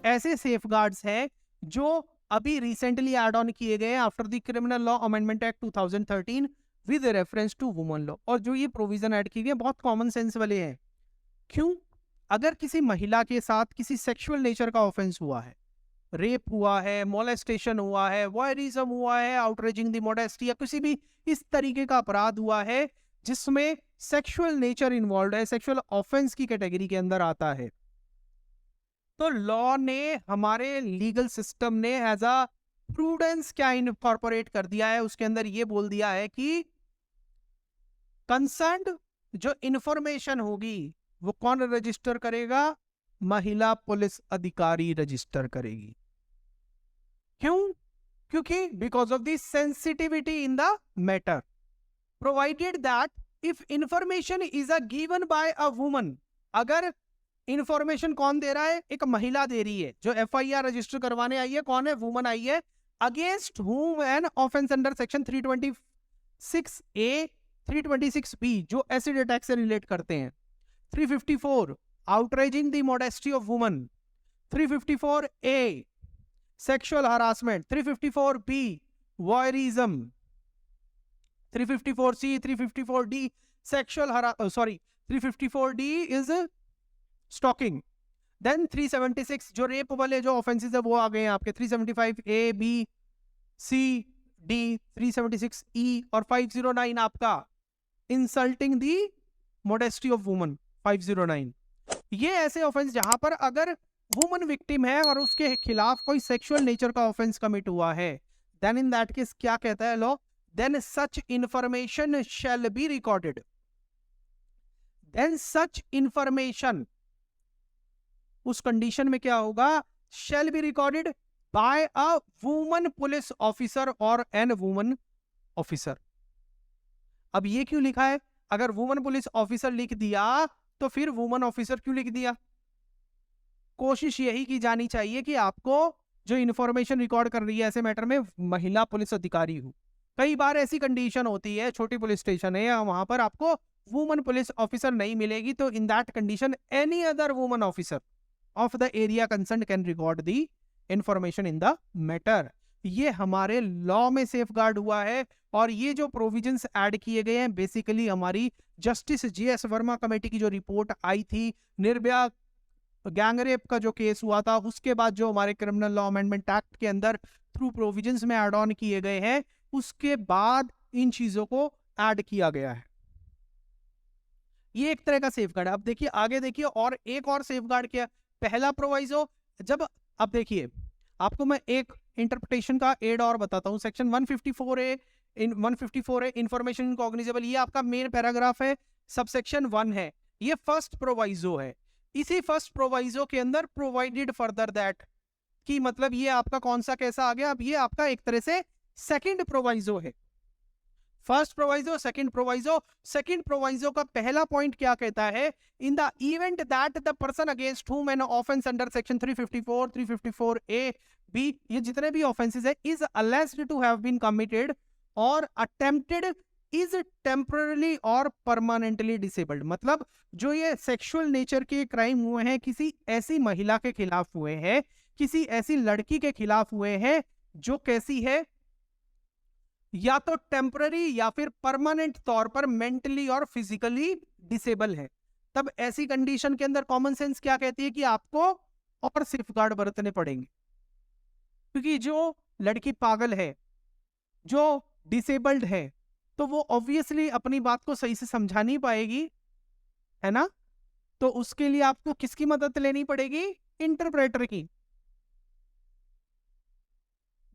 ऐसे सेफगार्ड्स हैं जो अभी रिसेंटली एड ऑन किए गए after the criminal law amendment act 2013 with reference to woman law. और जो ये प्रोविजन ऐड की गई बहुत कॉमन सेंस वाले हैं। क्यों? अगर किसी महिला के साथ किसी सेक्सुअल नेचर का ऑफेंस हुआ है, रेप हुआ है, मोलेस्टेशन हुआ है, वॉयरिज्म हुआ है, आउटरेजिंग द मॉडेस्टी या किसी भी इस तरीके का अपराध हुआ है जिसमें सेक्सुअल नेचर इन्वॉल्व है, सेक्सुअल ऑफेंस की कैटेगरी के अंदर आता है, तो लॉ ने, हमारे लीगल सिस्टम ने एज अ प्रूडेंस क्या इनकॉर्पोरेट कर दिया है, उसके अंदर ये बोल दिया है कि कंसर्न्ड जो इंफॉर्मेशन होगी वो कौन रजिस्टर करेगा? महिला पुलिस अधिकारी रजिस्टर करेगी। क्यों? क्योंकि because of the sensitivity in the matter, provided that if information is a given by a woman, अगर इंफॉर्मेशन कौन दे रहा है? एक महिला दे रही है, जो एफआईआर रजिस्टर करवाने आई है कौन है? वुमन आई है, against whom N offence under section 326A 326B जो एसिड अटैक से रिलेट करते हैं, 354 outraging the modesty of woman, 354A sexual harassment, 354B voyeurism, 354C 354D sexual 354D is stalking, then 376 जो रेप वाले जो offences है वो आ गए हैं आपके, 375A B C D 376E और 509 आपका insulting the modesty of woman 509। ये ऐसे ऑफेंस जहां पर अगर वुमन विक्टिम है और उसके खिलाफ कोई सेक्सुअल नेचर का ऑफेंस कमिट हुआ है, देन इन दैट केस क्या कहता है law? Then such information shall be recorded, then such information उस कंडीशन में क्या होगा? Shall be recorded by a woman police officer और एन वुमन ऑफिसर। अब ये क्यों लिखा है? अगर वुमन पुलिस ऑफिसर लिख दिया तो फिर वुमन ऑफिसर क्यों लिख दिया? कोशिश यही की जानी चाहिए कि आपको जो इंफॉर्मेशन रिकॉर्ड कर रही है ऐसे मैटर में महिला पुलिस अधिकारी हो। कई बार ऐसी कंडीशन होती है, छोटी पुलिस स्टेशन है या वहां पर आपको वुमन पुलिस ऑफिसर नहीं मिलेगी, तो in that condition any other woman officer of the area concerned can record the information in the matter। ये हमारे लॉ में सेफगार्ड हुआ है और ये जो प्रोविजंस ऐड किए गए हैं बेसिकली हमारी जस्टिस जीएस वर्मा कमेटी की जो रिपोर्ट आई थी, निर्भया गैंग रेप का जो केस हुआ था, उसके बाद जो हमारे क्रिमिनल लॉ अमेंडमेंट एक्ट के अंदर थ्रू प्रोविजंस में ऐड ऑन किए गए हैं, उसके बाद इन चीजों को ऐड किया गया है। ये एक तरह का सेफगार्ड है। अब देखिए आगे देखिए, और एक और सेफगार्ड क्या? पहला प्रोवाइजो, जब अब देखिए आपको मैं एक इंटरप्रिटेशन का एड और बताता हूं, सेक्शन 154A इंफॉर्मेशन कॉग्निजेबल, ये आपका मेन पैराग्राफ है, सबसेक्शन 1 है, ये फर्स्ट प्रोवाइजो है। इसी फर्स्ट प्रोवाइजो के अंदर प्रोवाइडेड फर्दर दैट कि मतलब ये आपका कौन सा कैसा आ गया? अब ये आपका एक तरह से सेकंड प्रोवाइजो है। First proviso, second proviso. Second proviso का पहला पॉइंट क्या कहता है? In the event that the person against whom an offence under section 354 354A B, ये जितने भी ऑफेंसेस है, is alleged to have been committed और अटेम्प्टेड इज टेम्पररी और परमानेंटली डिसेबल्ड। मतलब जो ये सेक्सुअल नेचर के क्राइम हुए हैं किसी ऐसी महिला के खिलाफ हुए हैं, किसी ऐसी लड़की के खिलाफ हुए हैं जो कैसी है, या तो टेम्पररी या फिर परमानेंट तौर पर मेंटली और फिजिकली डिसेबल है, तब ऐसी कंडीशन के अंदर कॉमन सेंस क्या कहती है कि आपको और सेफगार्ड बरतने पड़ेंगे। क्योंकि जो लड़की पागल है, जो डिसेबल्ड है, तो वो ऑब्वियसली अपनी बात को सही से समझा नहीं पाएगी, है ना? तो उसके लिए आपको किसकी मदद लेनी पड़ेगी? इंटरप्रेटर की।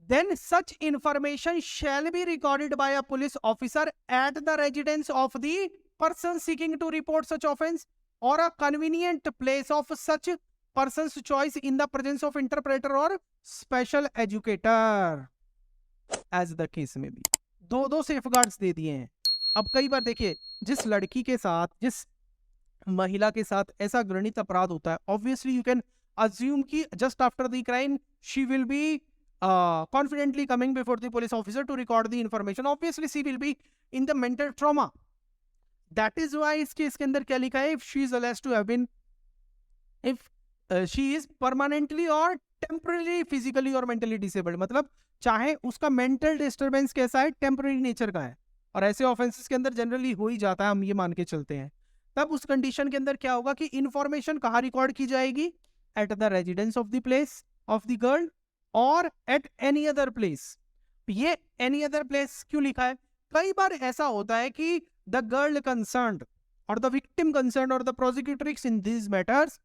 Then such information shall be recorded by a police officer at the residence of the person seeking to report such offence or a convenient place of such person's choice in the presence of interpreter or special educator as the case may be। दो safeguards दे दिए हैं। अब कई बार देखिए, जिस लड़की के साथ, जिस महिला के साथ ऐसा घृणित अपराध होता है, ऑब्वियसली यू कैन अज्यूम कि just after the crime she will be confidently coming before the police officer to record the information. Obviously she will be in the mental trauma. That is why इस case के अंदर क्या लिखा है? If she is alleged to have been, if she is permanently और temporary physically और mentally disabled, मतलब चाहे उसका मेंटल डिस्टरबेंस कैसा है, टेम्पररी नेचर का है, और ऐसे ऑफेंसेस के अंदर जनरली हो ही जाता है, हम ये मान के चलते हैं, तब उस कंडीशन के अंदर क्या होगा कि इंफॉर्मेशन कहाँ रिकॉर्ड की जाएगी, eight the residence of the place of the girl और एट एनी अदर प्लेस। ये एनी अदर प्लेस क्यों लिखा है? कई बार ऐसा होता है कि द गर्ल कंसर्न्ड और द विक्टिम कंसर्न्ड और the prosecutors in this matters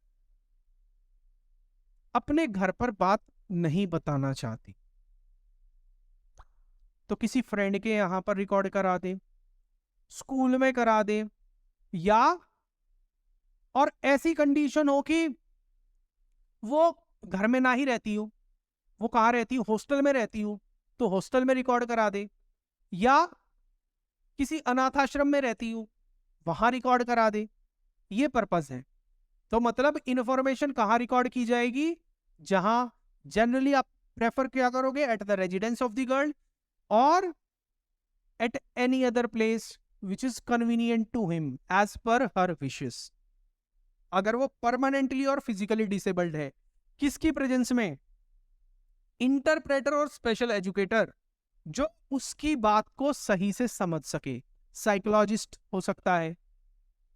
अपने घर पर बात नहीं बताना चाहती, तो किसी फ्रेंड के यहां पर रिकॉर्ड करा दे, स्कूल में करा दे, या और ऐसी कंडीशन हो कि वो घर में ना ही रहती हो, वो कहाँ रहती हो, हॉस्टल में रहती हो, तो हॉस्टल में रिकॉर्ड करा दे, या किसी अनाथ आश्रम में रहती हो, वहां रिकॉर्ड करा दे, ये पर्पस है। तो मतलब इंफॉर्मेशन कहाँ रिकॉर्ड की जाएगी, जहां जनरली आप प्रेफर क्या करोगे, at the residence of the girl और at any other place which is convenient to him as per her wishes. अगर वो परमानेंटली और फिजिकली डिसेबल्ड है, किसकी प्रेजेंस में, इंटरप्रेटर और स्पेशल एजुकेटर जो उसकी बात को सही से समझ सके, साइकोलॉजिस्ट हो सकता है,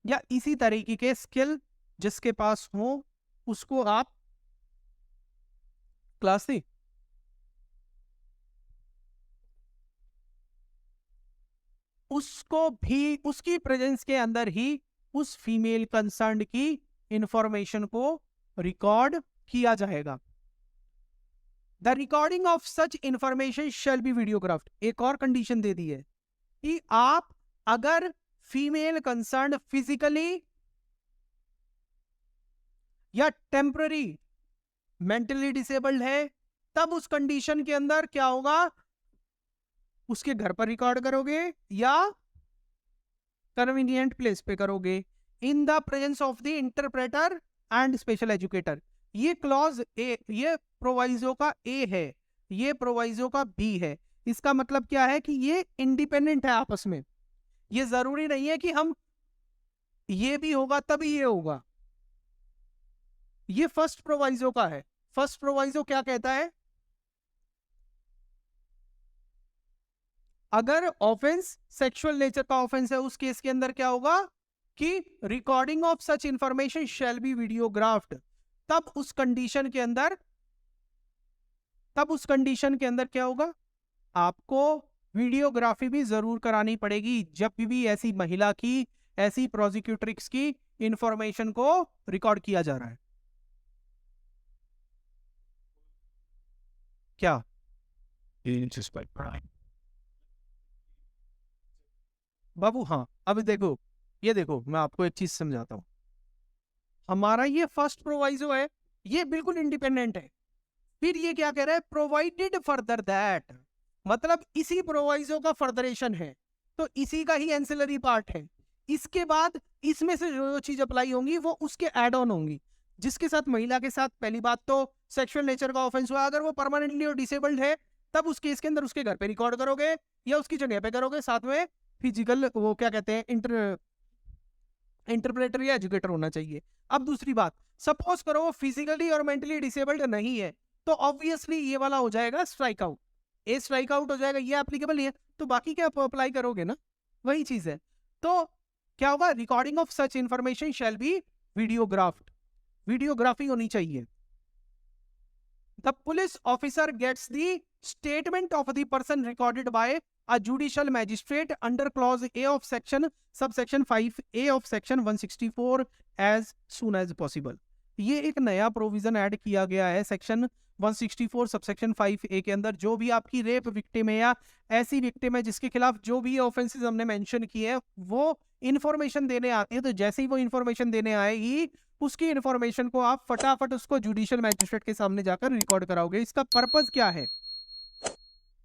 या इसी तरीके के स्किल जिसके पास हो, उसको आप क्लास दी उसको भी उसकी प्रेजेंस के अंदर ही उस फीमेल कंसर्न की इंफॉर्मेशन को रिकॉर्ड किया जाएगा। The recording of such information shall be videographed. एक और कंडीशन दे दी है कि आप अगर फीमेल कंसर्न फिजिकली या टेम्पररी मेंटली डिसेबल्ड है, तब उस कंडीशन के अंदर क्या होगा, उसके घर पर रिकॉर्ड करोगे या कन्वीनियंट प्लेस पे करोगे, in the presence of the interpreter and special educator. ये क्लॉज ए, ये प्रोवाइजो का ए है, ये प्रोवाइजो का बी है। इसका मतलब क्या है कि ये इंडिपेंडेंट है आपस में, ये जरूरी नहीं है कि हम ये भी होगा तभी ये होगा। ये फर्स्ट प्रोवाइजो का है। फर्स्ट प्रोवाइजो क्या कहता है, अगर ऑफेंस सेक्सुअल नेचर का ऑफेंस है, उस केस के अंदर क्या होगा कि recording of such information shall be videographed. तब उस कंडीशन के अंदर क्या होगा, आपको वीडियोग्राफी भी जरूर करानी पड़ेगी जब भी ऐसी महिला की, ऐसी प्रोसिक्यूट्रिक्स की इंफॉर्मेशन को रिकॉर्ड किया जा रहा है। क्या बाबू? हाँ, अब देखो, ये देखो, मैं आपको एक चीज समझाता हूं। हमारा ये फर्स्ट प्रोवाइजो है, ये बिल्कुल इंडिपेंडेंट है। फिर ये क्या कह रहा है, प्रोवाइडेड फर्दर दैट, मतलब इसी प्रोवाइजो का फर्दरेशन है, तो इसी का ही एंसिलरी पार्ट है। इसके बाद इसमें से जो चीज अप्लाई होंगी वो उसके एड ऑन होंगी। जिसके साथ महिला के साथ पहली बात तो सेक्सुअल नेचर का ऑफेंस हुआ, अगर वो परमानेंटली और डिसेबल्ड है, तब उस केस के अंदर उसके घर पे रिकॉर्ड करोगे या उसकी जगह पे करोगे, साथ में फिजिकल वो क्या कहते हैं, इंटरप्रेटर या एजुकेटर होना चाहिए। अब दूसरी बात, सपोज करो वो फिजिकली और मेंटली डिसेबल्ड नहीं है, तो ऑब्वियसली ये वाला हो जाएगा स्ट्राइक आउट, ए स्ट्राइक आउट हो जाएगा, ये एप्लीकेबल नहीं है, तो बाकी क्या अप्लाई करोगे ना, वही चीज है। तो क्या होगा, recording of such information shall be videographed, videography होनी चाहिए। The police officer gets the statement of the person recorded by a judicial magistrate under clause A of subsection 5A of section 164 as soon as possible। ये एक नया provision add किया गया है section 164 subsection 5A के अंदर। जो भी आपकी रेप विक्टिम है या ऐसी विक्टिम है जिसके खिलाफ जो भी ऑफेंसेस हमने मेंशन किए हैं, वो इंफॉर्मेशन देने आती है, तो जैसे ही वो इंफॉर्मेशन देने आएगी, उसकी इंफॉर्मेशन को आप फटाफट उसको जुडिशियल मैजिस्ट्रेट के सामने जाकर रिकॉर्ड कराओगे। इसका पर्पज क्या है,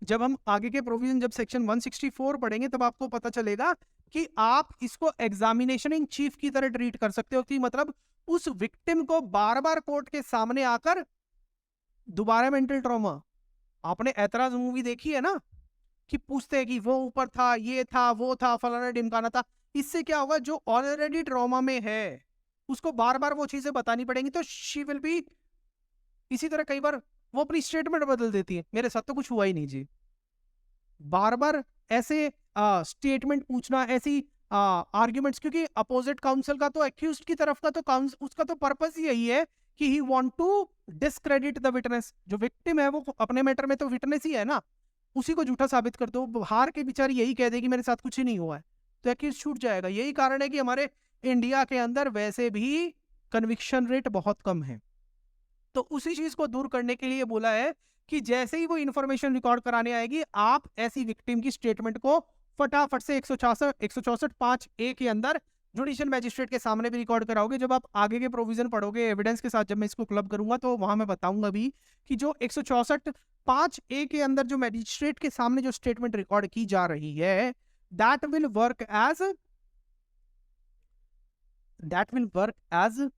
जब हम आगे के प्रोविजन, जब सेक्शन 164 पढ़ेंगे, तब आपको पता चलेगा कि आप इसको एग्जामिनेशन इन चीफ की तरह ट्रीट कर सकते हो, कि मतलब उस विक्टिम को बार बार कोर्ट के सामने आकर दोबारा मेंटल ट्रॉमा, आपने ऐतराज मूवी देखी है ना, कि पूछते हैं कि वो ऊपर था, ये था, वो था, फलाना ढिमकाना था। इससे क्या होगा, जो ऑलरेडी ट्रॉमा में है उसको बार बार वो चीजें बतानी पड़ेंगी, तो शी विल बी, इसी तरह कई बार वो अपनी स्टेटमेंट बदल देती है, मेरे साथ तो कुछ हुआ ही नहीं जी। बार बार ऐसे स्टेटमेंट पूछना, ऐसी आर्ग्यूमेंट्स, क्योंकि अपोजिट काउंसिल का तो, एक्यूज्ड की तरफ का तो उसका तो पर्पस ही यही है कि he want to discredit the witness. जो विक्टिम है वो अपने मैटर में तो विटनेस ही है ना, उसी को झूठा साबित कर दो, हार के बेचारी यही कह देगी मेरे साथ कुछ ही नहीं हुआ है, तो एक्यूज छूट जाएगा। यही कारण है कि हमारे इंडिया के अंदर वैसे भी कन्विक्शन रेट बहुत कम है। तो उसी चीज को दूर करने के लिए बोला है कि जैसे ही वो इंफॉर्मेशन रिकॉर्ड कराने आएगी, आप ऐसी विक्टिम की स्टेटमेंट को फटाफट से 164(5)(a) के अंदर जुडिशियल मैजिस्ट्रेट के सामने भी रिकॉर्ड कराओगे। जब आप आगे के प्रोविजन पढ़ोगे एविडेंस के साथ, जब मैं इसको क्लब करूंगा तो वहां मैं बताऊंगा भी कि जो 164(5)(a) के अंदर जो मैजिस्ट्रेट के सामने जो स्टेटमेंट रिकॉर्ड की जा रही है, that will work as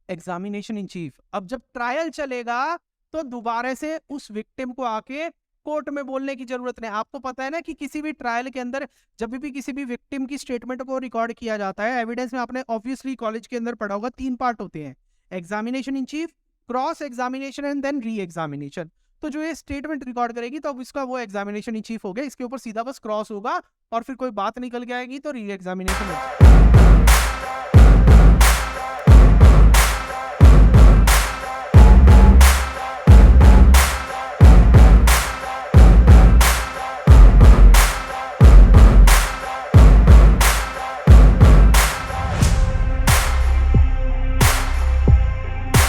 examination in chief. अब जब ट्रायल चलेगा तो दोबारा से उस विक्टिम को आके कोर्ट में बोलने की जरूरत नहीं। आपको पता है ना कि किसी भी ट्रायल के अंदर जब भी किसी भी विक्टिम की स्टेटमेंट को रिकॉर्ड किया जाता है, एविडेंस में आपने ऑब्वियसली कॉलेज के अंदर पढ़ा होगा, 3 पार्ट होते हैं, examination in chief, cross examination and then re examination. तो जो ये स्टेटमेंट रिकॉर्ड करेगी तो अब इसका वो एग्जामिनेशन इन चीफ हो गया, इसके ऊपर सीधा बस क्रॉस होगा और फिर कोई बात निकल के आएगी तो री एग्जामिनेशन होगा।